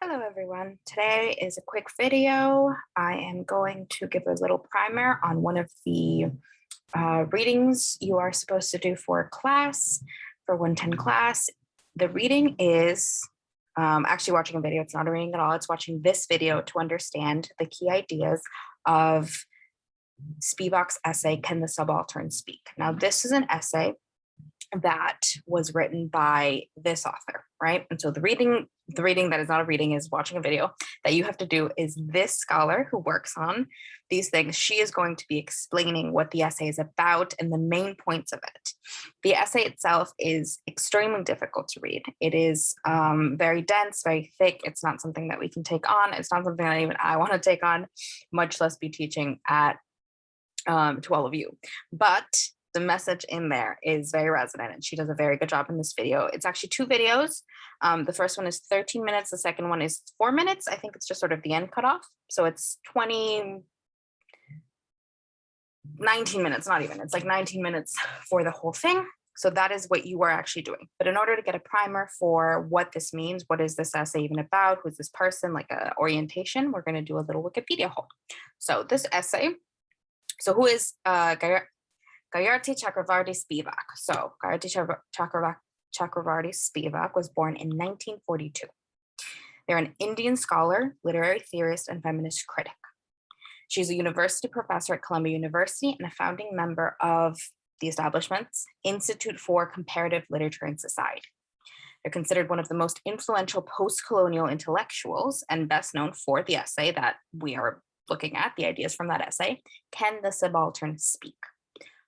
Hello everyone. Today is a quick video. I am going to give a little primer on one of the readings you are supposed to do for class, for 110 class. The reading is actually watching a video. It's not a reading at all. It's watching this video to understand the key ideas of Spivak's essay, Can the Subaltern Speak? Now, this is an essay that was written by this author, right? And so the reading that is not a reading is watching a video that you have to do is this scholar who works on these things. She is going to be explaining what the essay is about and the main points of it. The essay itself is extremely difficult to read. It is very dense, very thick. It's not something that we can take on. It's not something that even I want to take on, much less be teaching at to all of you. But the message in there is very resonant, and she does a very good job in this video. It's actually two videos. The first one is 13 minutes. The second one is 4 minutes. I think it's just sort of the end cutoff. So it's 19 minutes, not even. It's like 19 minutes for the whole thing. So that is what you are actually doing. But in order to get a primer for what this means, what is this essay even about? Who's this person? Like a orientation, we're going to do a little Wikipedia hole. So this essay, so who is Gayatri Chakravarti Spivak? So Gayatri Chakravarti Spivak was born in 1942. They're an Indian scholar, literary theorist, and feminist critic. She's a university professor at Columbia University and a founding member of the establishment's Institute for Comparative Literature and Society. They're considered one of the most influential post-colonial intellectuals and best known for the essay that we are looking at, the ideas from that essay, Can the Subaltern Speak?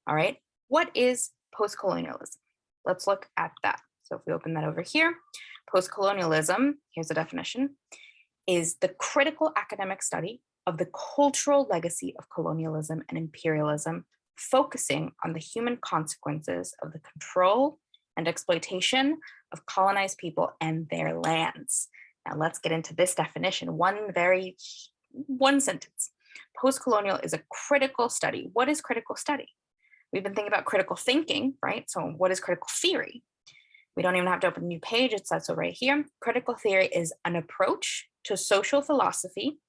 All right, what is postcolonialism? Let's look at that. So if we open that over here, postcolonialism, here's a definition, is the critical academic study of the cultural legacy of colonialism and imperialism, focusing on the human consequences of the control and exploitation of colonized people and their lands. Now let's get into this definition, one sentence. Postcolonial is a critical study. What is critical study? We've been thinking about critical thinking, right? So what is critical theory? We don't even have to open a new page. It says so right here. Critical theory is an approach to social philosophy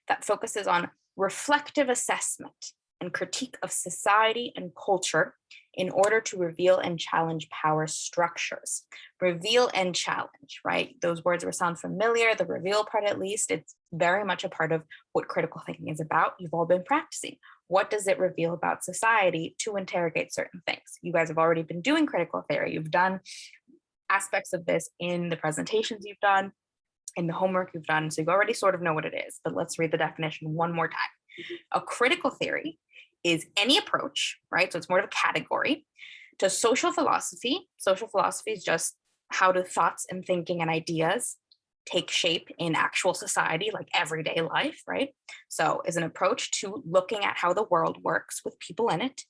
that focuses on reflective assessment and critique of society and culture in order to reveal and challenge power structures. Reveal and challenge, right? Those words will sound familiar. The reveal part, at least, it's very much a part of what critical thinking is about. You've all been practicing. What does it reveal about society to interrogate certain things? You guys have already been doing critical theory. You've done aspects of this in the presentations you've done, in the homework you've done. So you already sort of know what it is, but let's read the definition one more time. A critical theory is any approach, right? So it's more of a category to social philosophy. Social philosophy is just how do thoughts and thinking and ideas take shape in actual society, like everyday life, right? So is an approach to looking at how the world works with people in it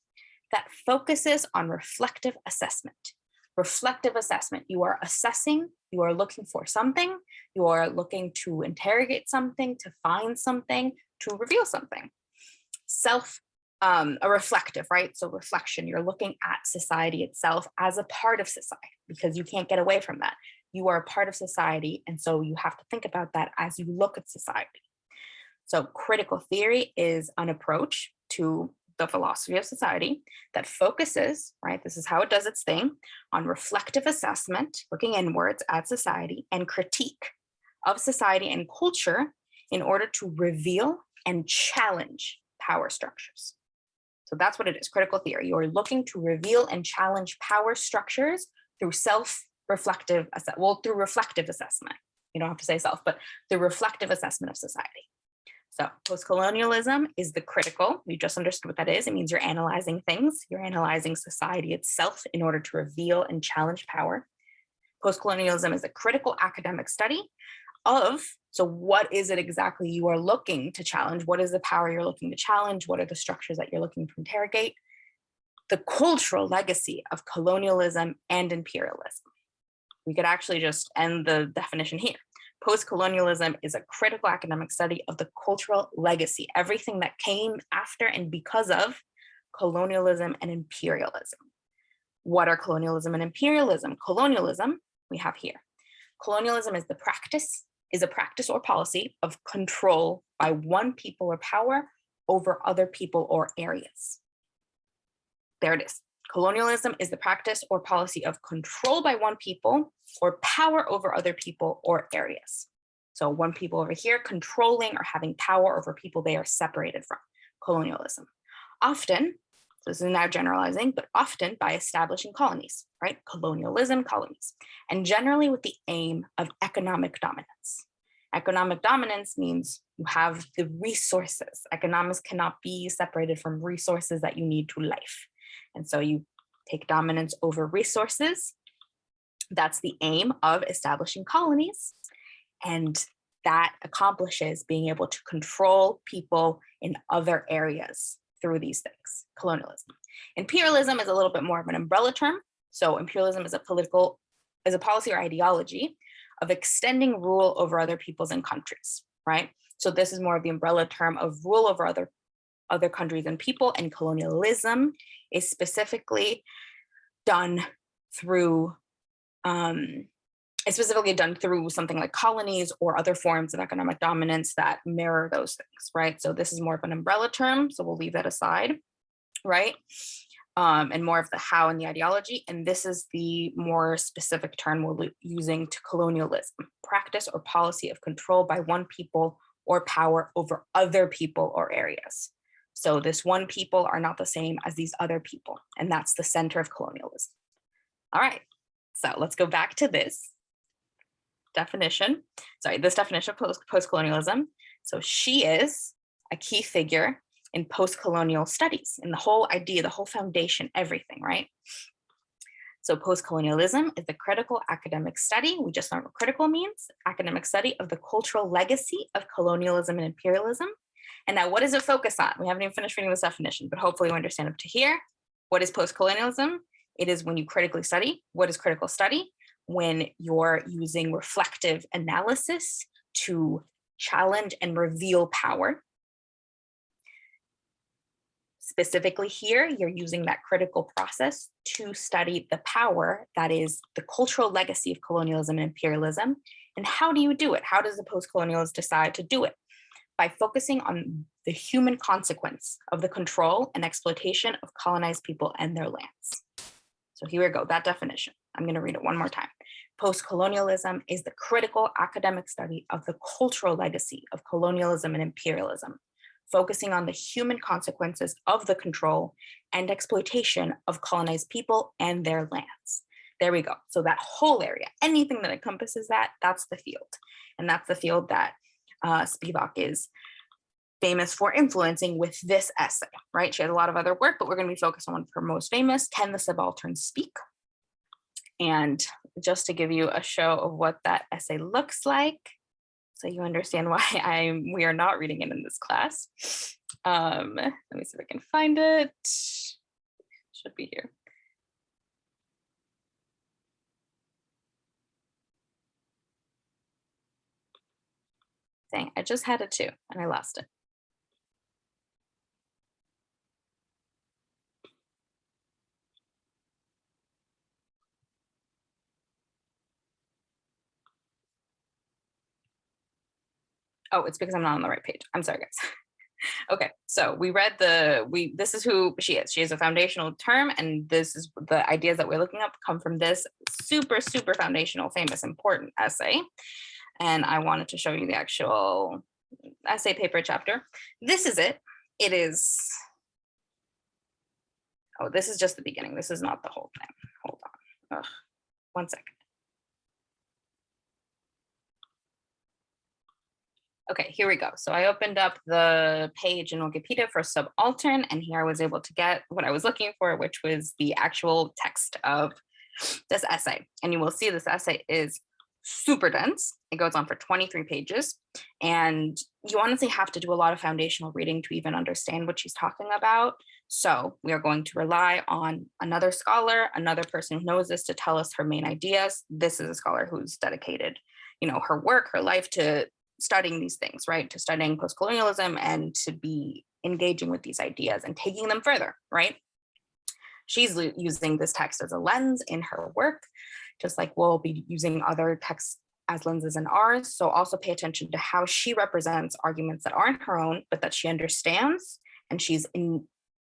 that focuses on reflective assessment. Reflective assessment, you are assessing, you are looking for something, you are looking to interrogate something, to find something, to reveal something. A reflective, right? So reflection, you're looking at society itself as a part of society because you can't get away from that. You are a part of society, and so you have to think about that as you look at society. So critical theory is an approach to the philosophy of society that focuses, right? This is how it does its thing, on reflective assessment, looking inwards at society, and critique of society and culture in order to reveal and challenge power structures. So that's what it is, critical theory. You're looking to reveal and challenge power structures through reflective assessment. You don't have to say self, but the reflective assessment of society. So postcolonialism is the critical. We just understood what that is. It means you're analyzing things. You're analyzing society itself in order to reveal and challenge power. Postcolonialism is a critical academic study of, so what is it exactly you are looking to challenge? What is the power you're looking to challenge? What are the structures that you're looking to interrogate? The cultural legacy of colonialism and imperialism. We could actually just end the definition here. Postcolonialism is a critical academic study of the cultural legacy, everything that came after and because of colonialism and imperialism. What are colonialism and imperialism? Colonialism, we have here. Colonialism is the practice, is a practice or policy of control by one people or power over other people or areas. There it is. Colonialism is the practice or policy of control by one people or power over other people or areas. So one people over here controlling or having power over people they are separated from. Colonialism. Often, this is now generalizing, but often by establishing colonies, right? Colonialism, colonies, and generally with the aim of economic dominance. Economic dominance means you have the resources. Economics cannot be separated from resources that you need to life. And so you take dominance over resources. That's the aim of establishing colonies. And that accomplishes being able to control people in other areas through these things, colonialism. Imperialism is a little bit more of an umbrella term. So imperialism is a policy or ideology of extending rule over other peoples and countries, right? So this is more of the umbrella term of rule over other countries and people, and colonialism is specifically done through something like colonies or other forms of economic dominance that mirror those things, right? So this is more of an umbrella term, so we'll leave that aside, right? And more of the how and the ideology. And this is the more specific term we're using to colonialism, practice or policy of control by one people or power over other people or areas. So this one people are not the same as these other people, and that's the center of colonialism. All right, so let's go back to this definition of post-colonialism. So she is a key figure in post-colonial studies, in the whole idea, the whole foundation, everything, right? So post-colonialism is the critical academic study. We just learned what critical means, academic study of the cultural legacy of colonialism and imperialism. And now what does it focus on? We haven't even finished reading this definition, but hopefully you understand up to here. What is post-colonialism? It is when you critically study. What is critical study? When you're using reflective analysis to challenge and reveal power. Specifically here, you're using that critical process to study the power that is the cultural legacy of colonialism and imperialism. And how do you do it? How does the post-colonialist decide to do it? By focusing on the human consequence of the control and exploitation of colonized people and their lands. So here we go, that definition. I'm going to read it one more time. Post-colonialism is the critical academic study of the cultural legacy of colonialism and imperialism, focusing on the human consequences of the control and exploitation of colonized people and their lands. There we go. So that whole area, anything that encompasses that, that's the field. And that's the field that Spivak is famous for influencing with this essay, right? She has a lot of other work, but we're going to be focused on one of her most famous, Can the Subaltern Speak? And just to give you a show of what that essay looks like, so you understand why we are not reading it in this class. Let me see if I can find it. Should be here. Dang, I just had it too, and I lost it. Oh, it's because I'm not on the right page. I'm sorry, guys. Okay, so we read this is who she is. She is a foundational term, and this is the ideas that we're looking up come from this super, super foundational, famous, important essay. And I wanted to show you the actual essay paper chapter. This is it. It is, oh, this is just the beginning. This is not the whole thing. Hold on. Ugh. 1 second. Okay, here we go. So I opened up the page in Wikipedia for subaltern, and here I was able to get what I was looking for, which was the actual text of this essay. And you will see this essay is super dense. It goes on for 23 pages, and you honestly have to do a lot of foundational reading to even understand what she's talking about. So we are going to rely on another scholar, another person who knows this, to tell us her main ideas. This is a scholar who's dedicated, her work, her life to studying these things, right? To studying post-colonialism and to be engaging with these ideas and taking them further, right? She's using this text as a lens in her work, just like we'll be using other texts as lenses in ours. So also pay attention to how she represents arguments that aren't her own, but that she understands and she's in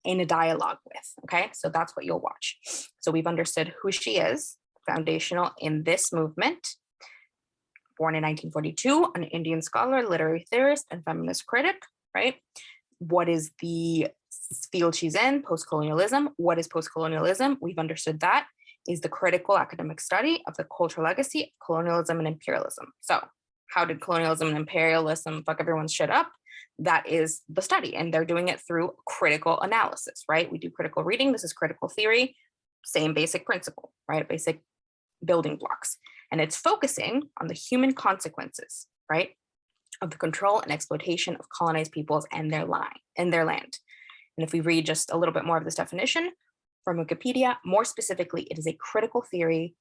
a dialogue with, okay? So that's what you'll watch. So we've understood who she is, foundational in this movement. Born in 1942, an Indian scholar, literary theorist, and feminist critic, right? What is the field she's in? Postcolonialism. What is postcolonialism? We've understood that is the critical academic study of the cultural legacy of colonialism and imperialism. So how did colonialism and imperialism fuck everyone's shit up? That is the study, and they're doing it through critical analysis, right? We do critical reading. This is critical theory, same basic principle, right? Basic building blocks. And it's focusing on the human consequences, right, of the control and exploitation of colonized peoples and their land. And if we read just a little bit more of this definition from Wikipedia, more specifically, it is a critical theory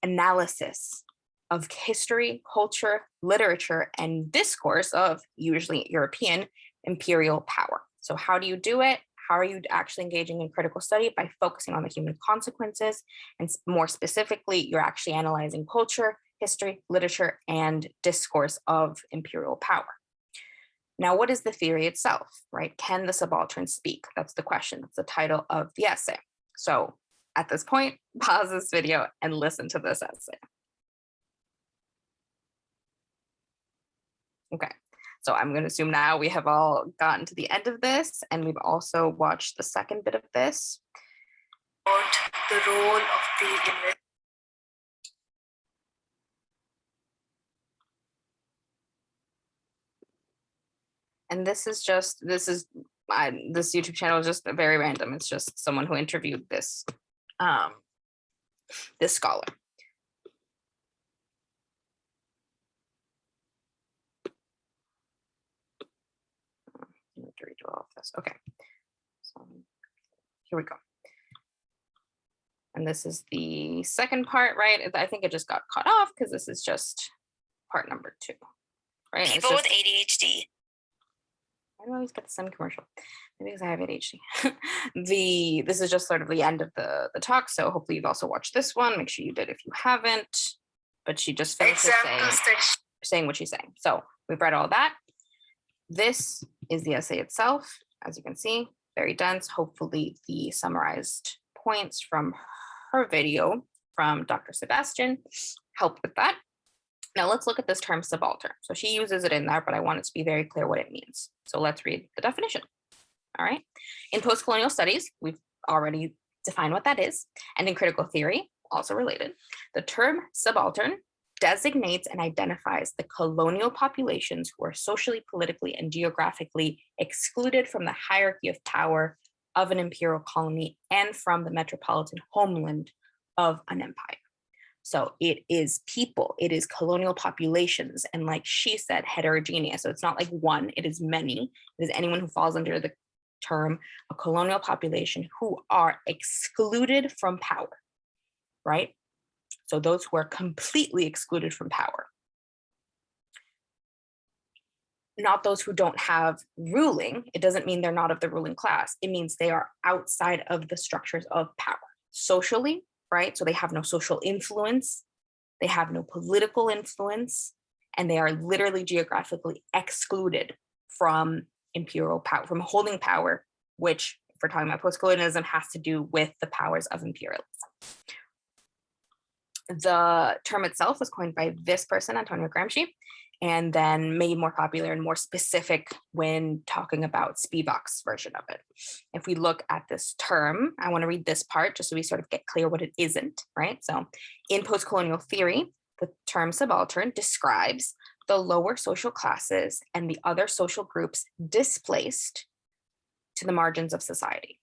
analysis of history, culture, literature, and discourse of usually European imperial power. So how do you do it? How are you actually engaging in critical study? By focusing on the human consequences. And more specifically, you're actually analyzing culture, history, literature, and discourse of imperial power. Now, what is the theory itself, right? Can the subaltern speak? That's the question. That's the title of the essay. So at this point, pause this video and listen to this essay. Okay. So I'm going to assume now we have all gotten to the end of this, and we've also watched the second bit of this. The role of the and this YouTube channel is just very random. It's just someone who interviewed this this scholar. To read all of this. Okay, so here we go. And this is the second part, right? I think it just got cut off because this is just part number 2, right? People with ADHD. I always get the same commercial. Maybe because I have ADHD. This is just sort of the end of the talk. So hopefully you've also watched this one. Make sure you did if you haven't. But she just finished saying what she's saying. So we've read all that. This is the essay itself, as you can see, very dense. Hopefully the summarized points from her video from Dr. Sebastian helped with that. Now let's look at this term subaltern. So she uses it in there, but I want it to be very clear what it means. So let's read the definition. All right. In postcolonial studies, we've already defined what that is. And in critical theory, also related, the term subaltern designates and identifies the colonial populations who are socially, politically, and geographically excluded from the hierarchy of power of an imperial colony and from the metropolitan homeland of an empire. So it is people, it is colonial populations, and like she said, heterogeneous. So it's not like one, it is many. It is anyone who falls under the term a colonial population who are excluded from power, right? So those who are completely excluded from power. Not those who don't have ruling. It doesn't mean they're not of the ruling class. It means they are outside of the structures of power. Socially, right? So they have no social influence. They have no political influence. And they are literally geographically excluded from imperial power, from holding power, which, if we're talking about postcolonialism, has to do with the powers of imperialism. The term itself was coined by this person, Antonio Gramsci, and then made more popular and more specific when talking about Spivak's version of it. If we look at this term, I want to read this part just so we sort of get clear what it isn't, right? So in postcolonial theory, the term subaltern describes the lower social classes and the other social groups displaced to the margins of society.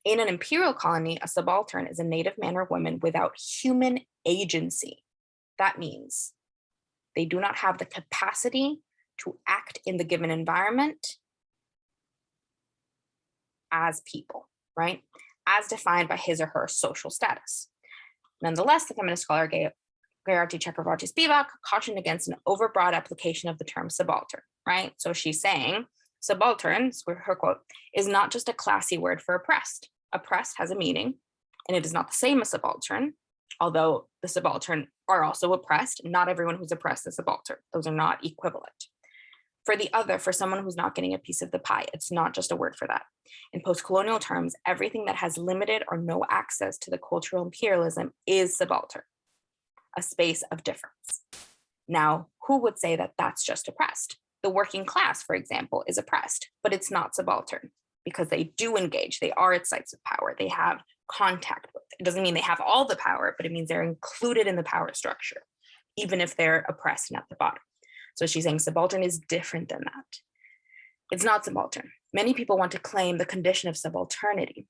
In an imperial colony, a subaltern is a native man or woman without human agency. That means they do not have the capacity to act in the given environment as people, right? As defined by his or her social status. Nonetheless, the feminist scholar Gayarti Chakravarti Spivak cautioned against an overbroad application of the term subaltern, right? So she's saying subaltern, her quote, is not just a classy word for oppressed. Oppressed has a meaning, and it is not the same as subaltern. Although the subaltern are also oppressed, not everyone who's oppressed is subaltern. Those are not equivalent. For the other, for someone who's not getting a piece of the pie, it's not just a word for that. In post-colonial terms, everything that has limited or no access to the cultural imperialism is subaltern, a space of difference. Now, who would say that that's just oppressed? The working class, for example, is oppressed, but it's not subaltern because they do engage. They are at sites of power. They have contact with it. It doesn't mean they have all the power, but it means they're included in the power structure, even if they're oppressed and at the bottom. So she's saying subaltern is different than that. It's not subaltern. Many people want to claim the condition of subalternity.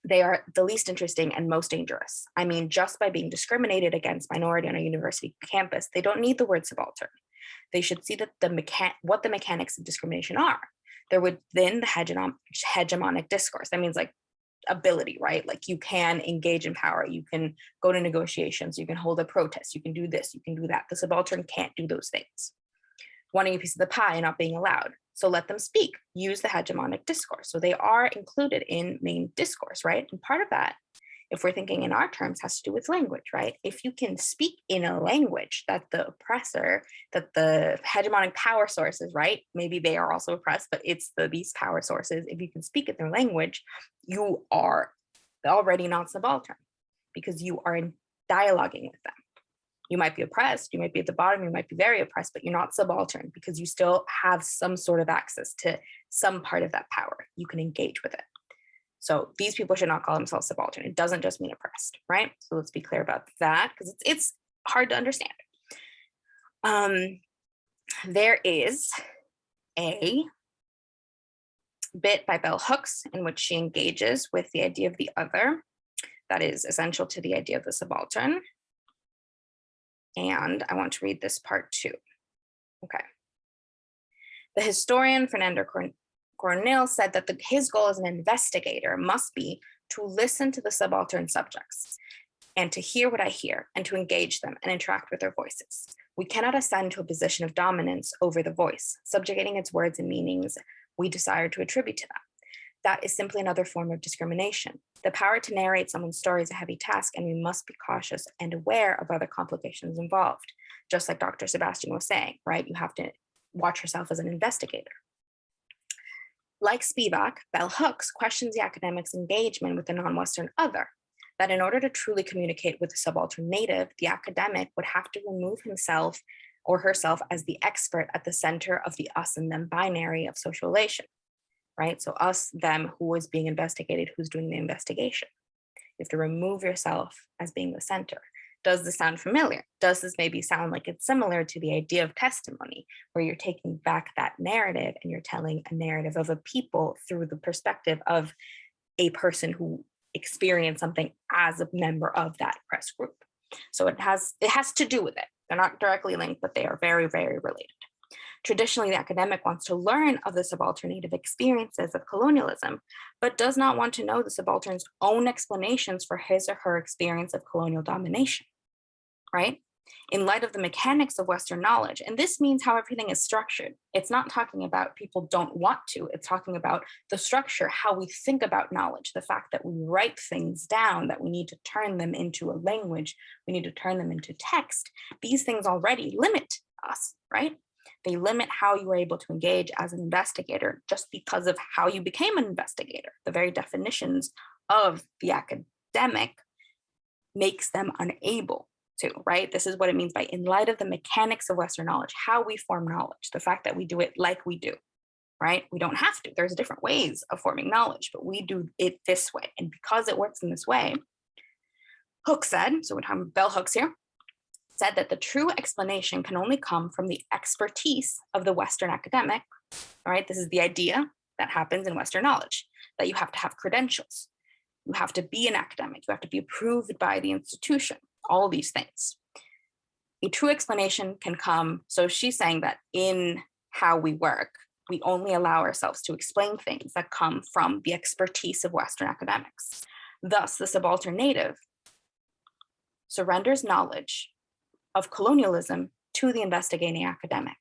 They are the least interesting and most dangerous. I mean, just by being discriminated against minority on a university campus, they don't need the word subaltern. They should see that what the mechanics of discrimination are. They're within the hegemonic discourse. That means like ability, right? Like you can engage in power, you can go to negotiations, you can hold a protest, you can do this, you can do that. The subaltern can't do those things. Wanting a piece of the pie and not being allowed. So let them speak, use the hegemonic discourse. So they are included in main discourse, right? And part of that, if we're thinking in our terms, has to do with language, right? If you can speak in a language that the oppressor, that the hegemonic power sources, right? Maybe they are also oppressed, but it's these power sources. If you can speak in their language, you are already not subaltern because you are in dialoguing with them. You might be oppressed, you might be at the bottom, you might be very oppressed, but you're not subaltern because you still have some sort of access to some part of that power. You can engage with it. So these people should not call themselves subaltern. It doesn't just mean oppressed, right? So let's be clear about that because it's hard to understand. There is a bit by Bell Hooks in which she engages with the idea of the other that is essential to the idea of the subaltern. And I want to read this part too. Okay. The historian Fernando Coronel said that his goal as an investigator must be to listen to the subaltern subjects and to hear what I hear and to engage them and interact with their voices. We cannot ascend to a position of dominance over the voice, subjugating its words and meanings we desire to attribute to them. That is simply another form of discrimination. The power to narrate someone's story is a heavy task, and we must be cautious and aware of other complications involved. Just like Dr. Sebastian was saying, right? You have to watch yourself as an investigator. Like Spivak, Bell Hooks questions the academic's engagement with the non-Western other, that in order to truly communicate with the subaltern native, the academic would have to remove himself or herself as the expert at the center of the us and them binary of social relation, right? So us, them, who is being investigated, who's doing the investigation. You have to remove yourself as being the center. Does this sound familiar? Does this maybe sound like it's similar to the idea of testimony, where you're taking back that narrative and you're telling a narrative of a people through the perspective of a person who experienced something as a member of that oppressed group? So it has to do with it. They're not directly linked, but they are very, very related. Traditionally, the academic wants to learn of the subalternative experiences of colonialism, but does not want to know the subaltern's own explanations for his or her experience of colonial domination, right? In light of the mechanics of Western knowledge, and this means how everything is structured. It's not talking about people don't want to, it's talking about the structure, how we think about knowledge, the fact that we write things down, that we need to turn them into a language, we need to turn them into text. These things already limit us, right? They limit how you are able to engage as an investigator just because of how you became an investigator. The very definitions of the academic makes them unable to, right? This is what it means by in light of the mechanics of Western knowledge, how we form knowledge, the fact that we do it like we do, right? We don't have to. There's different ways of forming knowledge, but we do it this way. And because it works in this way, Hooks said, so we're talking Bell Hooks here, said that the true explanation can only come from the expertise of the Western academic, all right? This is the idea that happens in Western knowledge, that you have to have credentials. You have to be an academic. You have to be approved by the institution, all these things. A true explanation can come, so she's saying that in how we work, we only allow ourselves to explain things that come from the expertise of Western academics. Thus, the subaltern native surrenders knowledge of colonialism to the investigating academic.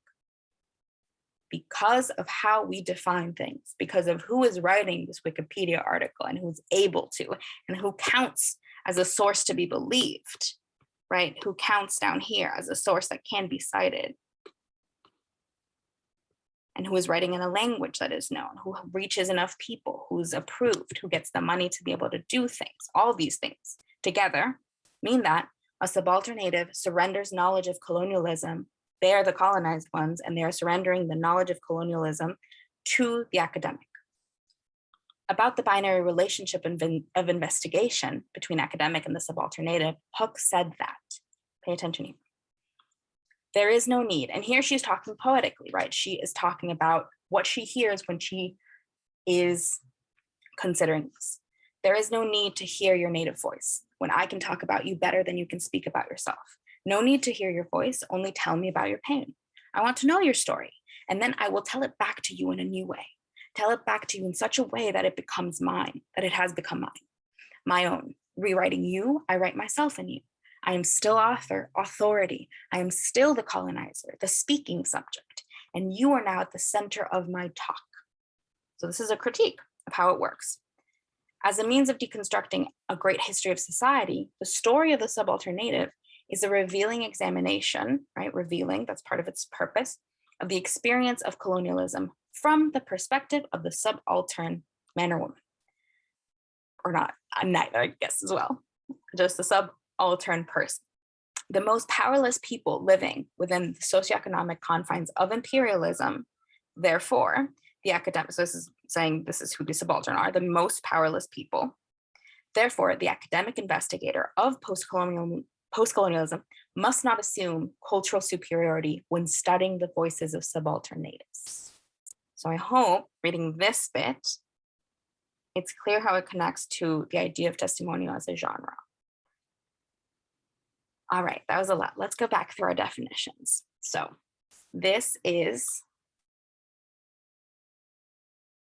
Because of how we define things, because of who is writing this Wikipedia article and who's able to, and who counts as a source to be believed, right? Who counts down here as a source that can be cited, and who is writing in a language that is known, who reaches enough people, who's approved, who gets the money to be able to do things. All these things together mean that a subaltern native surrenders knowledge of colonialism. They are the colonized ones, and they are surrendering the knowledge of colonialism to the academic. About the binary relationship of investigation between academic and the subaltern native, Hook said that. Pay attention here. There is no need, and here she's talking poetically, right? She is talking about what she hears when she is considering this. There is no need to hear your native voice when I can talk about you better than you can speak about yourself. No need to hear your voice, only tell me about your pain. I want to know your story, and then I will tell it back to you in a new way. Tell it back to you in such a way that it becomes mine, that it has become mine, my own. Rewriting you, I write myself in you. I am still authority. I am still the colonizer, the speaking subject, and you are now at the center of my talk. So this is a critique of how it works. As a means of deconstructing a great history of society, the story of the subaltern native is a revealing examination, right? Revealing, that's part of its purpose, of the experience of colonialism from the perspective of the subaltern man or woman. Or not, neither, I guess, as well. Just the subaltern person. The most powerless people living within the socioeconomic confines of imperialism, therefore, the academic, so this is saying this is who the subaltern are, the most powerless people. Therefore, the academic investigator of postcolonialism must not assume cultural superiority when studying the voices of subaltern natives. So I hope reading this bit, it's clear how it connects to the idea of testimonial as a genre. All right, that was a lot. Let's go back through our definitions. So this is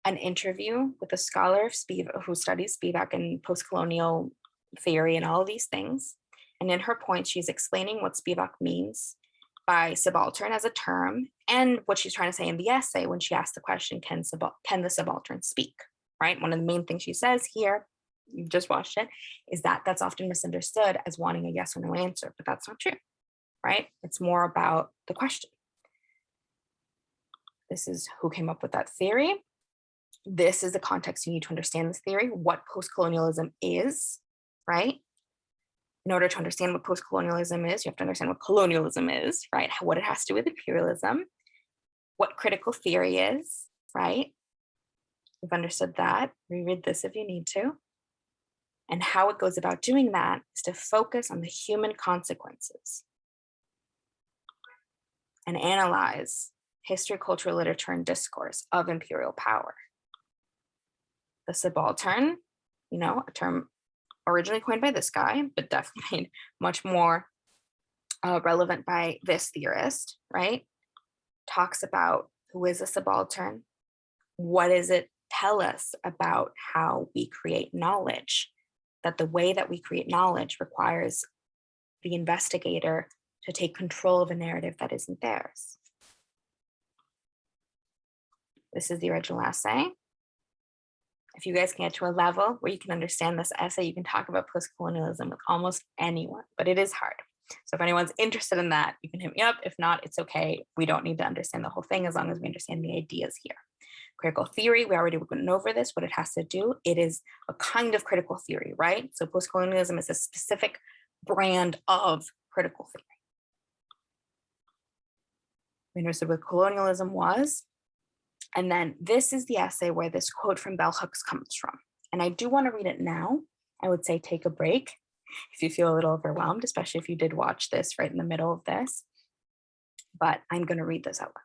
an interview with a scholar of Spivak who studies Spivak and postcolonial theory and all of these things. And in her point, she's explaining what Spivak means by subaltern as a term and what she's trying to say in the essay when she asks the question, can the subaltern speak, right? One of the main things she says here, you just watched it, is that that's often misunderstood as wanting a yes or no answer, but that's not true, right? It's more about the question. This is who came up with that theory. This is the context you need to understand this theory, what postcolonialism is, right? In order to understand what postcolonialism is, you have to understand what colonialism is, right? What it has to do with imperialism, what critical theory is, right? You've understood that. Reread this if you need to. And how it goes about doing that is to focus on the human consequences and analyze history, culture, literature, and discourse of imperial power. The subaltern, a term originally coined by this guy, but definitely made much more relevant by this theorist, right? Talks about who is a subaltern, what does it tell us about how we create knowledge, that the way that we create knowledge requires the investigator to take control of a narrative that isn't theirs. This is the original essay. If you guys can get to a level where you can understand this essay, you can talk about postcolonialism with almost anyone, but it is hard. So if anyone's interested in that, you can hit me up. If not, it's okay. We don't need to understand the whole thing as long as we understand the ideas here. Critical theory, we already went over this, what it has to do. It is a kind of critical theory, right? So postcolonialism is a specific brand of critical theory. We understood what colonialism was. And then this is the essay where this quote from bell hooks comes from. And I do want to read it now. I would say take a break if you feel a little overwhelmed, especially if you did watch this right in the middle of this. But I'm going to read this out loud.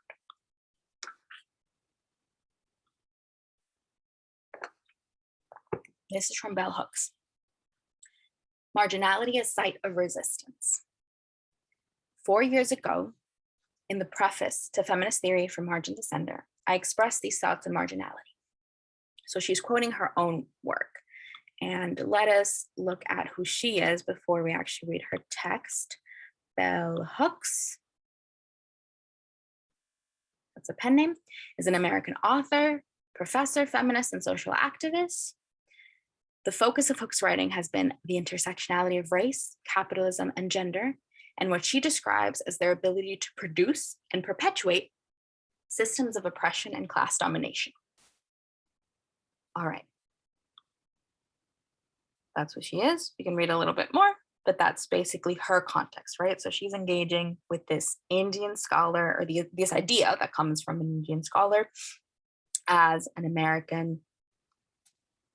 This is from bell hooks. Marginality is site of resistance. 4 years ago, in the preface to Feminist Theory from Margin to Sender, I expressed these thoughts of marginality. So she's quoting her own work. And let us look at who she is before we actually read her text. Bell Hooks, that's a pen name, is an American author, professor, feminist, and social activist. The focus of Hook's writing has been the intersectionality of race, capitalism, and gender, and what she describes as their ability to produce and perpetuate systems of oppression and class domination. All right. That's what she is. You can read a little bit more, but that's basically her context, right? So she's engaging with this Indian scholar, or this idea that comes from an Indian scholar, as an American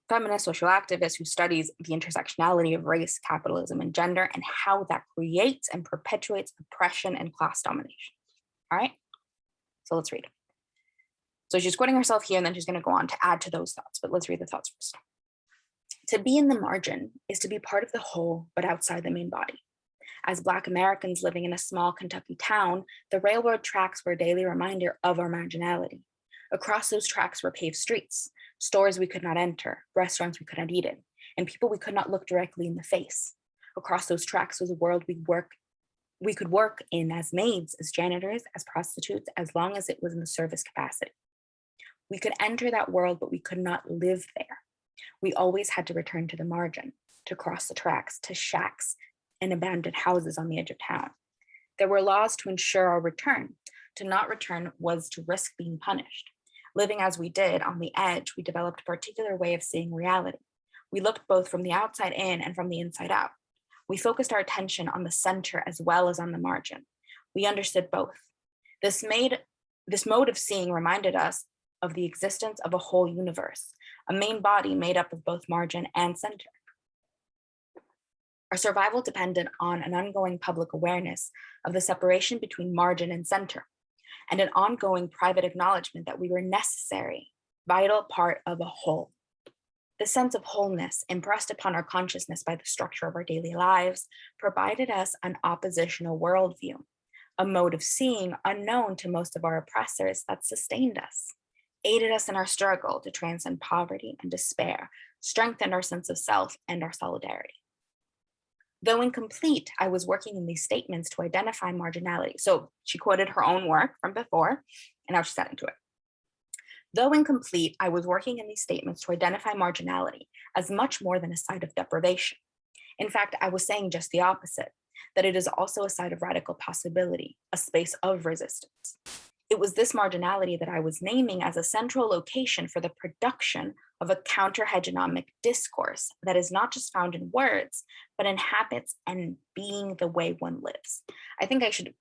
feminist social activist who studies the intersectionality of race, capitalism, and gender, and how that creates and perpetuates oppression and class domination. All right, so let's read it. So she's quoting herself here, and then she's going to go on to add to those thoughts, but let's read the thoughts first. To be in the margin is to be part of the whole, but outside the main body. As Black Americans living in a small Kentucky town, the railroad tracks were a daily reminder of our marginality. Across those tracks were paved streets, stores we could not enter, restaurants we could not eat in, and people we could not look directly in the face. Across those tracks was a world we could work in as maids, as janitors, as prostitutes, as long as it was in the service capacity. We could enter that world, but we could not live there. We always had to return to the margin, to cross the tracks, to shacks and abandoned houses on the edge of town. There were laws to ensure our return. To not return was to risk being punished. Living as we did on the edge, we developed a particular way of seeing reality. We looked both from the outside in and from the inside out. We focused our attention on the center as well as on the margin. We understood both. This mode of seeing reminded us of the existence of a whole universe, a main body made up of both margin and center. Our survival depended on an ongoing public awareness of the separation between margin and center, and an ongoing private acknowledgement that we were necessary, vital part of a whole. The sense of wholeness impressed upon our consciousness by the structure of our daily lives provided us an oppositional worldview, a mode of seeing unknown to most of our oppressors that sustained us, aided us in our struggle to transcend poverty and despair, strengthened our sense of self and our solidarity. Though incomplete, I was working in these statements to identify marginality. So she quoted her own work from before, and now she's adding to it. Though incomplete, I was working in these statements to identify marginality as much more than a site of deprivation. In fact, I was saying just the opposite, that it is also a site of radical possibility, a space of resistance. It was this marginality that I was naming as a central location for the production of a counter-hegemonic discourse that is not just found in words, but in habits and being the way one lives. I think I should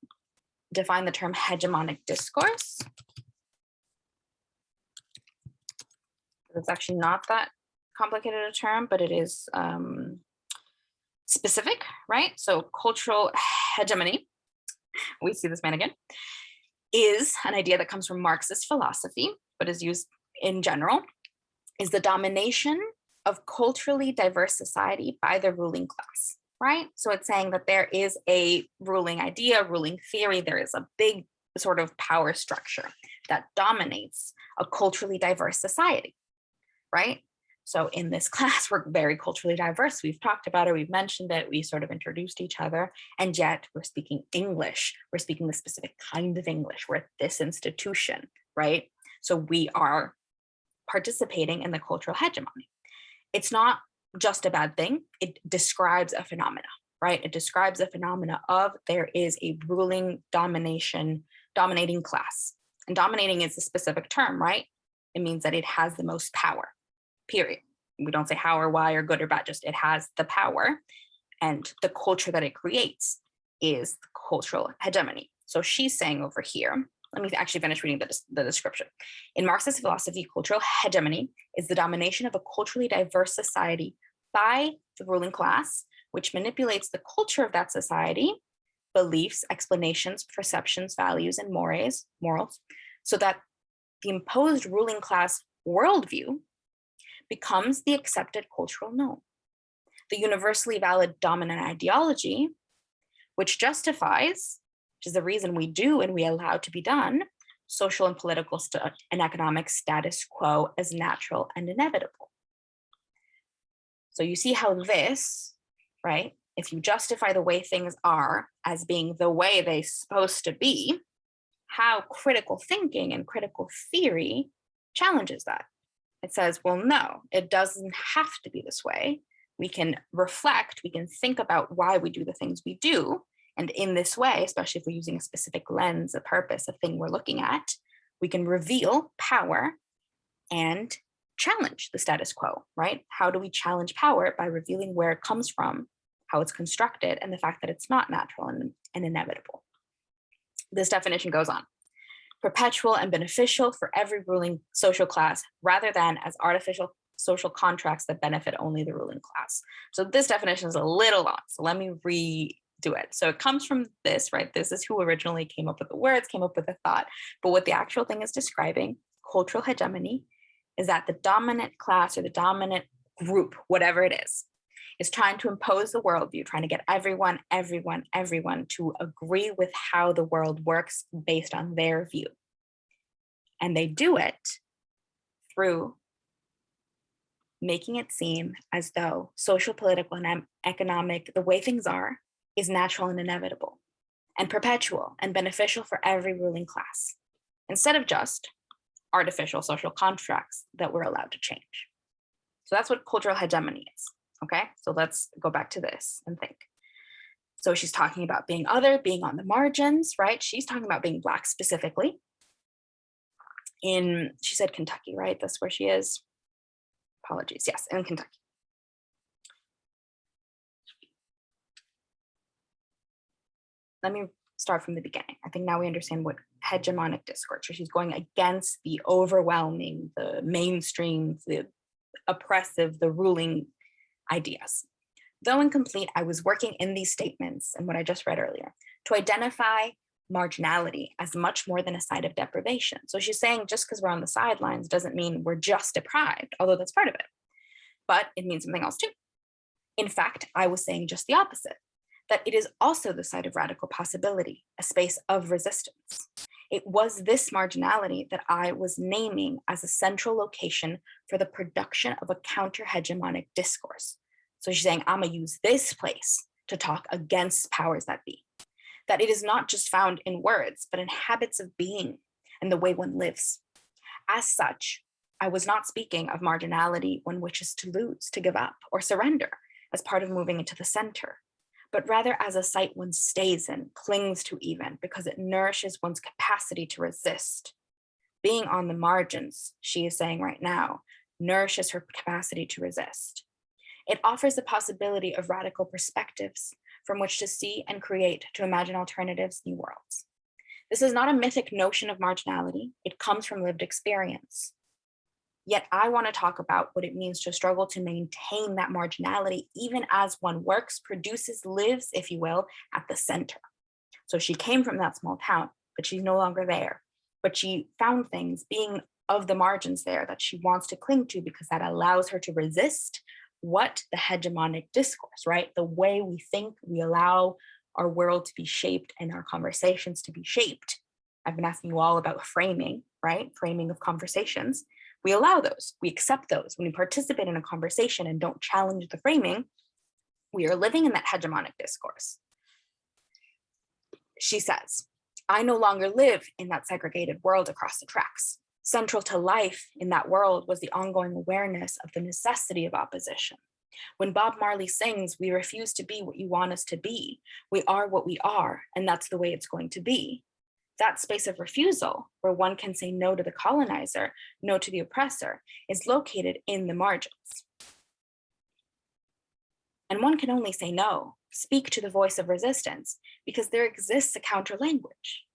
define the term hegemonic discourse. It's actually not that complicated a term, but it is specific, right? So cultural hegemony, we see this man again, is an idea that comes from Marxist philosophy, but is used in general, is the domination of culturally diverse society by the ruling class, right? So it's saying that there is a ruling idea, ruling theory, there is a big sort of power structure that dominates a culturally diverse society, right? So in this class, we're very culturally diverse. We've talked about it, we've mentioned it, we sort of introduced each other, and yet we're speaking English. We're speaking the specific kind of English. We're at this institution, right? So we are participating in the cultural hegemony. It's not just a bad thing. It describes a phenomena, right? It describes a phenomena of there is a ruling dominating class. And dominating is a specific term, right? It means that it has the most power. Period. We don't say how or why or good or bad, just it has the power, and the culture that it creates is the cultural hegemony. So she's saying over here, let me actually finish reading the description. In Marxist philosophy, cultural hegemony is the domination of a culturally diverse society by the ruling class, which manipulates the culture of that society, beliefs, explanations, perceptions, values, and morals, so that the imposed ruling class worldview becomes the accepted cultural norm, the universally valid dominant ideology, which justifies, which is the reason we do and we allow to be done, social and political and economic status quo as natural and inevitable. So you see how this, right, if you justify the way things are as being the way they're supposed to be, how critical thinking and critical theory challenges that. It says, well, no, it doesn't have to be this way. We can reflect, we can think about why we do the things we do. And in this way, especially if we're using a specific lens, a purpose, a thing we're looking at, we can reveal power and challenge the status quo, right? How do we challenge power? By revealing where it comes from, how it's constructed, and the fact that it's not natural and inevitable. This definition goes on. Perpetual and beneficial for every ruling social class, rather than as artificial social contracts that benefit only the ruling class. So this definition is a little long, so let me redo it. So it comes from this, right? This is who originally came up with the words, came up with the thought, but what the actual thing is describing, cultural hegemony, is that the dominant class or the dominant group, whatever it is trying to impose the worldview, trying to get everyone to agree with how the world works based on their view. And they do it through making it seem as though social, political, and economic, the way things are, is natural and inevitable, and perpetual and beneficial for every ruling class, instead of just artificial social contracts that we're allowed to change. So that's what cultural hegemony is. Okay, so let's go back to this and think. So she's talking about being other, being on the margins, right? She's talking about being Black specifically. She said Kentucky, right? That's where she is. Apologies, yes, in Kentucky. Let me start from the beginning. I think now we understand what hegemonic discourse, so she's going against the overwhelming, the mainstream, the oppressive, the ruling ideas. Though incomplete, I was working in these statements and what I just read earlier to identify marginality as much more than a side of deprivation. So she's saying just because we're on the sidelines doesn't mean we're just deprived, although that's part of it, but it means something else too. In fact, I was saying just the opposite, that it is also the site of radical possibility, a space of resistance. It was this marginality that I was naming as a central location for the production of a counter-hegemonic discourse. So she's saying, I'm gonna use this place to talk against powers that be. That it is not just found in words, but in habits of being and the way one lives. As such, I was not speaking of marginality one wishes to lose, to give up, or surrender as part of moving into the center, but rather as a site one stays in, clings to even, because it nourishes one's capacity to resist. Being on the margins, she is saying right now, nourishes her capacity to resist. It offers the possibility of radical perspectives from which to see and create, to imagine alternatives, new worlds. This is not a mythic notion of marginality. It comes from lived experience. Yet I want to talk about what it means to struggle to maintain that marginality, even as one works, produces, lives, if you will, at the center. So she came from that small town, but she's no longer there. But she found things being of the margins there that she wants to cling to because that allows her to resist what the hegemonic discourse, right? The way we think, we allow our world to be shaped and our conversations to be shaped. I've been asking you all about framing, right? Framing of conversations. We allow those, we accept those. When we participate in a conversation and don't challenge the framing, we are living in that hegemonic discourse. She says, I no longer live in that segregated world across the tracks. Central to life in that world was the ongoing awareness of the necessity of opposition. When Bob Marley sings, we refuse to be what you want us to be. We are what we are, and that's the way it's going to be. That space of refusal, where one can say no to the colonizer, no to the oppressor, is located in the margins. And one can only say no, speak to the voice of resistance, because there exists a counter language.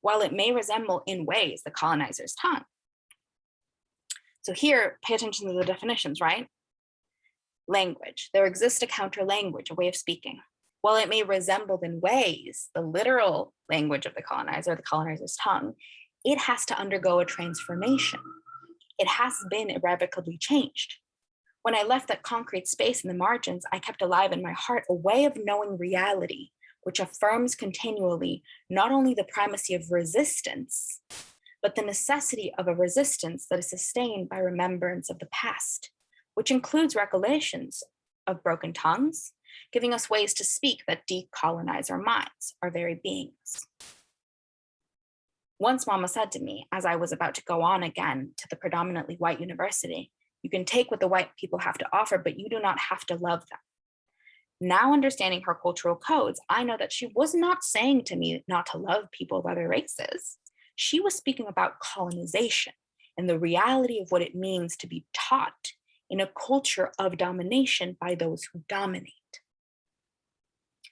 While it may resemble in ways the colonizer's tongue. So here, pay attention to the definitions, right? Language, there exists a counter language, a way of speaking. While it may resemble in ways the literal language of the colonizer, the colonizer's tongue, it has to undergo a transformation. It has been irrevocably changed. When I left that concrete space in the margins, I kept alive in my heart a way of knowing reality, which affirms continually not only the primacy of resistance, but the necessity of a resistance that is sustained by remembrance of the past, which includes recollections of broken tongues, giving us ways to speak that decolonize our minds, our very beings. Once Mama said to me, as I was about to go on again to the predominantly white university, "You can take what the white people have to offer, but you do not have to love them." Now understanding her cultural codes, I know that she was not saying to me not to love people of other races. She was speaking about colonization and the reality of what it means to be taught in a culture of domination by those who dominate.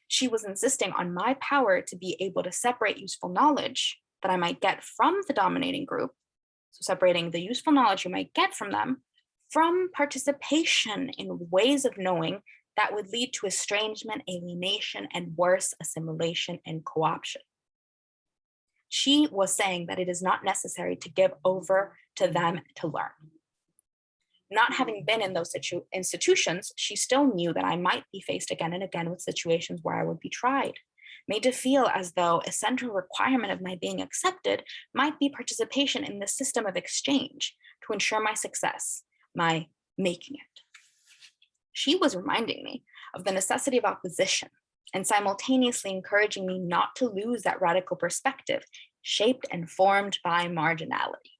She was insisting on my power to be able to separate useful knowledge that I might get from the dominating group, so separating the useful knowledge you might get from them, from participation in ways of knowing that would lead to estrangement, alienation, and worse, assimilation and co-option. She was saying that it is not necessary to give over to them to learn. Not having been in those institutions, she still knew that I might be faced again and again with situations where I would be tried, made to feel as though a central requirement of my being accepted might be participation in the system of exchange to ensure my success, my making it. She was reminding me of the necessity of opposition and simultaneously encouraging me not to lose that radical perspective shaped and formed by marginality.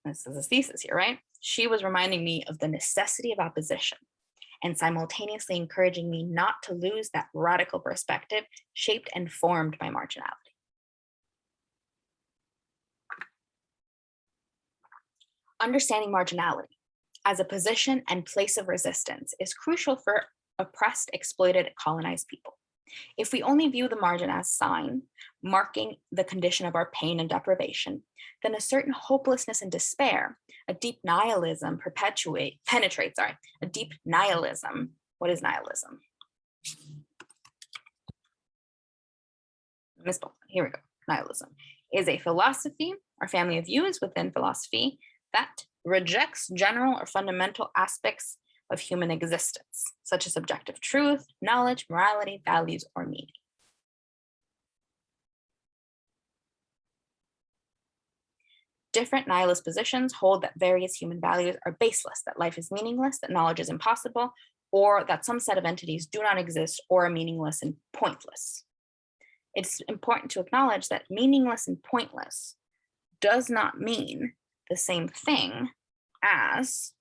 This is a thesis here, right? She was reminding me of the necessity of opposition and simultaneously encouraging me not to lose that radical perspective shaped and formed by marginality. Understanding marginality as a position and place of resistance is crucial for oppressed, exploited, colonized people. If we only view the margin as sign, marking the condition of our pain and deprivation, then a certain hopelessness and despair, a deep nihilism penetrates. A deep nihilism. What is nihilism? Here we go. Nihilism is a philosophy or family of views within philosophy that rejects general or fundamental aspects of human existence, such as objective truth, knowledge, morality, values, or meaning. Different nihilist positions hold that various human values are baseless, that life is meaningless, that knowledge is impossible, or that some set of entities do not exist or are meaningless and pointless. It's important to acknowledge that meaningless and pointless does not mean the same thing as,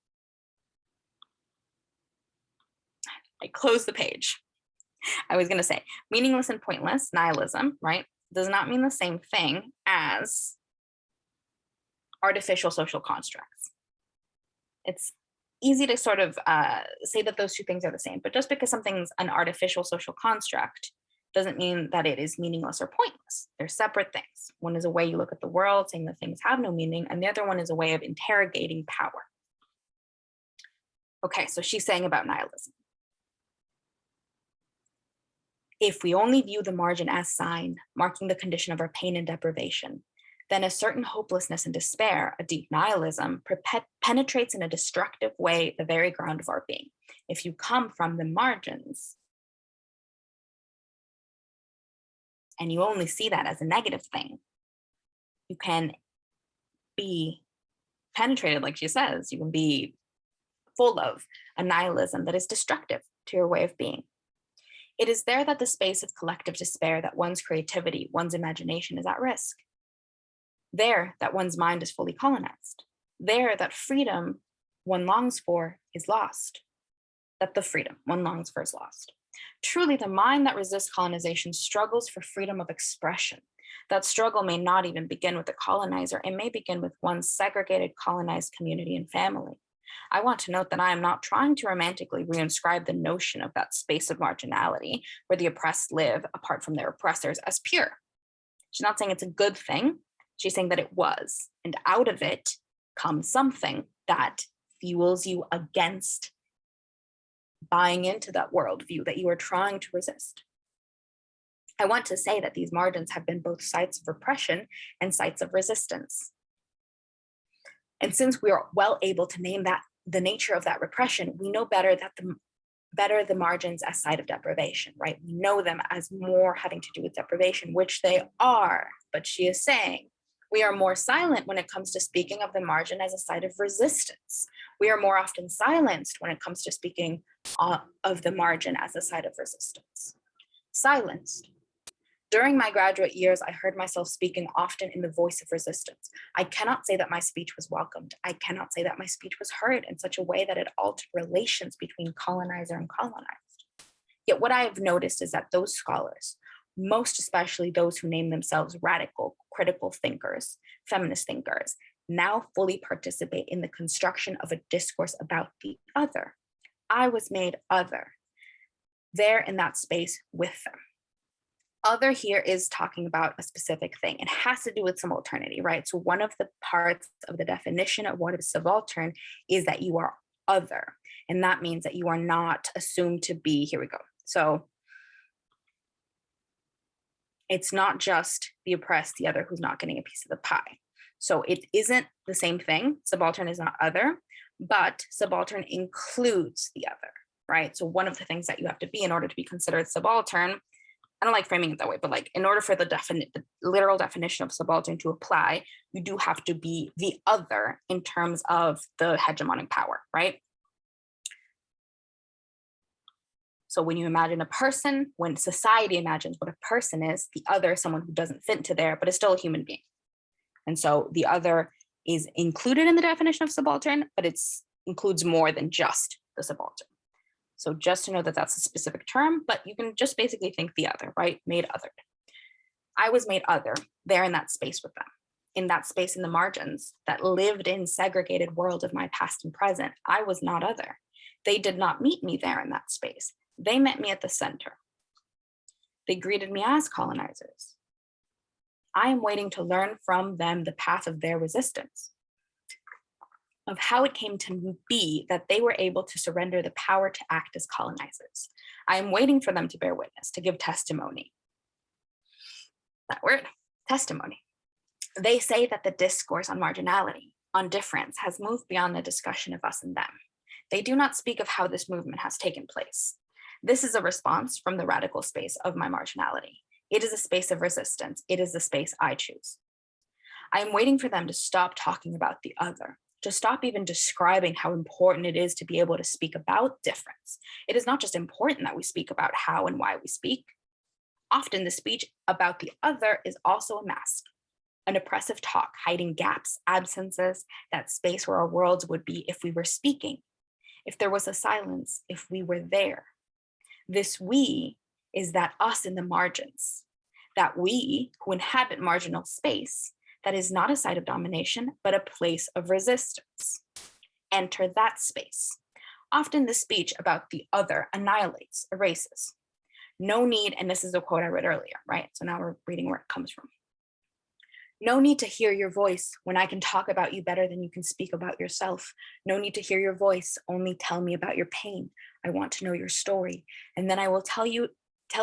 I closed the page. I was going to say meaningless and pointless, nihilism, right, does not mean the same thing as artificial social constructs. It's easy to sort of say that those two things are the same, but just because something's an artificial social construct doesn't mean that it is meaningless or pointless. They're separate things. One is a way you look at the world, saying that things have no meaning, and the other one is a way of interrogating power. Okay, so she's saying about nihilism. If we only view the margin as sign, marking the condition of our pain and deprivation, then a certain hopelessness and despair, a deep nihilism, penetrates in a destructive way the very ground of our being. If you come from the margins and you only see that as a negative thing, you can be penetrated, like she says, you can be full of a nihilism that is destructive to your way of being. It is there that the space of collective despair, that one's creativity, one's imagination is at risk. There that one's mind is fully colonized. There that freedom one longs for is lost. That the freedom one longs for is lost. Truly, the mind that resists colonization struggles for freedom of expression. That struggle may not even begin with the colonizer. It may begin with one's segregated, colonized community and family. I want to note that I am not trying to romantically reinscribe the notion of that space of marginality where the oppressed live apart from their oppressors as pure. She's not saying it's a good thing. She's saying that it was, and out of it comes something that fuels you against buying into that worldview that you are trying to resist. I want to say that these margins have been both sites of repression and sites of resistance. And since we are well able to name that the nature of that repression, we know better that the margins as site of deprivation, right? We know them as more having to do with deprivation, which they are. But she is saying we are more silent when it comes to speaking of the margin as a site of resistance. We are more often silenced when it comes to speaking of the margin as a site of resistance. Silenced During my graduate years, I heard myself speaking often in the voice of resistance. I cannot say that my speech was welcomed. I cannot say that my speech was heard in such a way that it altered relations between colonizer and colonized. Yet what I have noticed is that those scholars, most especially those who name themselves radical, critical thinkers, feminist thinkers, now fully participate in the construction of a discourse about the other. I was made other, there in that space with them. Other here is talking about a specific thing. It has to do with subalternity, right? So one of the parts of the definition of what is subaltern is that you are other. And that means that you are not assumed to be, here we go. So it's not just the oppressed, the other who's not getting a piece of the pie. So it isn't the same thing. Subaltern is not other, but subaltern includes the other, right? So one of the things that you have to be in order to be considered subaltern, I don't like framing it that way, but like in order for the literal definition of subaltern to apply, you do have to be the other in terms of the hegemonic power, right? So when you imagine a person, when society imagines what a person is, the other is someone who doesn't fit into there, but is still a human being. And so the other is included in the definition of subaltern, but it includes more than just the subaltern. So just to know that that's a specific term, but you can just basically think the other, right? Made other. I was made other there in that space with them, in that space in the margins that lived in segregated world of my past and present. I was not other. They did not meet me there in that space. They met me at the center. They greeted me as colonizers. I am waiting to learn from them the path of their resistance, of how it came to be that they were able to surrender the power to act as colonizers. I am waiting for them to bear witness, to give testimony. That word, testimony. They say that the discourse on marginality, on difference, has moved beyond the discussion of us and them. They do not speak of how this movement has taken place. This is a response from the radical space of my marginality. It is a space of resistance. It is the space I choose. I am waiting for them to stop talking about the other, to stop even describing how important it is to be able to speak about difference. It is not just important that we speak about how and why we speak. Often the speech about the other is also a mask, an oppressive talk hiding gaps, absences, that space where our worlds would be if we were speaking, if there was a silence, if we were there. This we is that us in the margins, that we who inhabit marginal space, that is not a site of domination, but a place of resistance. Enter that space. Often the speech about the other annihilates, erases. No need, and this is a quote I read earlier, right? So now we're reading where it comes from. No need to hear your voice when I can talk about you better than you can speak about yourself. No need to hear your voice, only tell me about your pain. I want to know your story. And then I will tell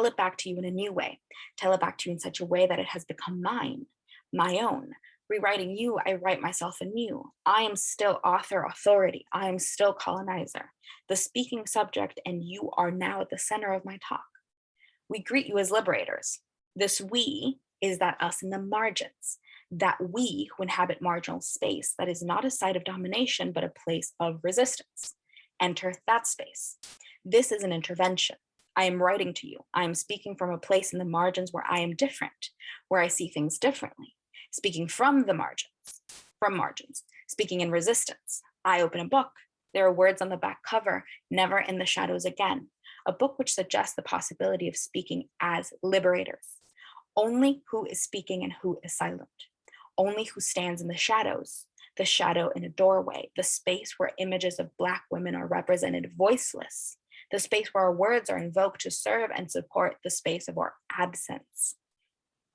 it back to you in a new way. Tell it back to you in such a way that it has become mine, my own. Rewriting you, I write myself anew. I am still author authority. I am still colonizer, the speaking subject, and you are now at the center of my talk. We greet you as liberators. This we is that us in the margins, that we who inhabit marginal space that is not a site of domination, but a place of resistance. Enter that space. This is an intervention. I am writing to you. I am speaking from a place in the margins where I am different, where I see things differently. Speaking from the margins, speaking in resistance. I open a book. There are words on the back cover, never in the shadows again. A book which suggests the possibility of speaking as liberators. Only who is speaking and who is silent. Only who stands in the shadow in a doorway, the space where images of Black women are represented voiceless, the space where our words are invoked to serve and support the space of our absence.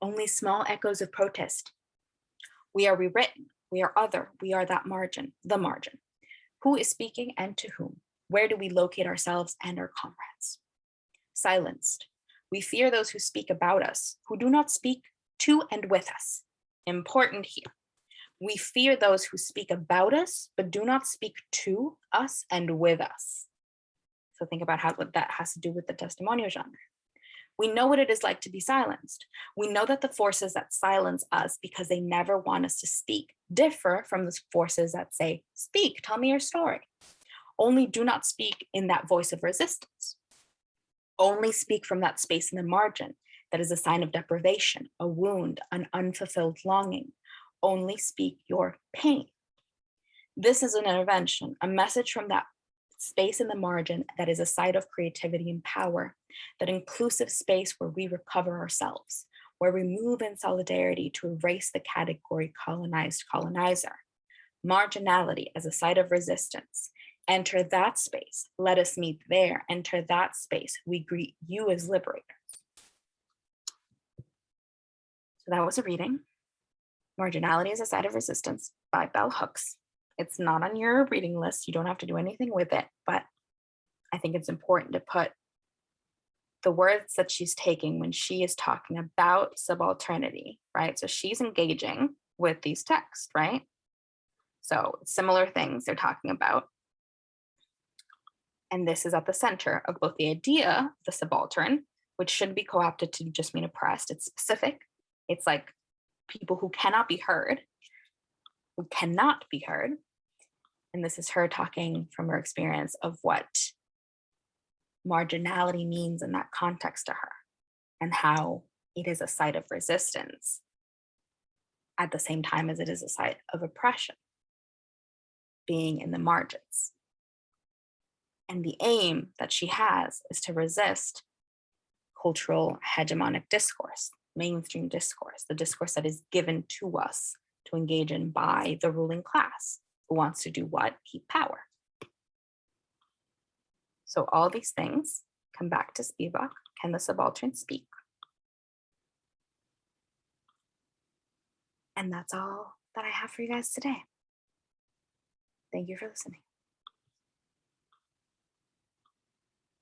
Only small echoes of protest. We are rewritten, we are other, we are that margin, the margin. Who is speaking and to whom? Where do we locate ourselves and our comrades? Silenced. We fear those who speak about us, who do not speak to and with us. Important here. We fear those who speak about us, but do not speak to us and with us. So think about what that has to do with the testimonial genre. We know what it is like to be silenced. We know that the forces that silence us because they never want us to speak differ from the forces that say, speak, tell me your story. Only do not speak in that voice of resistance. Only speak from that space in the margin, That is a sign of deprivation, a wound, an unfulfilled longing. Only speak your pain. This is an intervention, a message from that space in the margin that is a site of creativity and power, that inclusive space where we recover ourselves, where we move in solidarity to erase the category colonized colonizer. Marginality as a site of resistance. Enter that space. Let us meet there. Enter that space. We greet you as liberators. So that was a reading. Marginality as a site of resistance by Bell Hooks. It's not on your reading list. You don't have to do anything with it, but I think it's important to put the words that she's taking when she is talking about subalternity, right? So she's engaging with these texts, right? So similar things they're talking about. And this is at the center of both the idea of the subaltern, which should be co-opted to just mean oppressed. It's specific. It's like people who cannot be heard, And this is her talking from her experience of what marginality means in that context to her, and how it is a site of resistance at the same time as it is a site of oppression, being in the margins. And the aim that she has is to resist cultural hegemonic discourse, mainstream discourse, the discourse that is given to us to engage in by the ruling class, who wants to do what? Keep power. So all these things come back to Spivak. Can the subaltern speak? And that's all that I have for you guys today. Thank you for listening.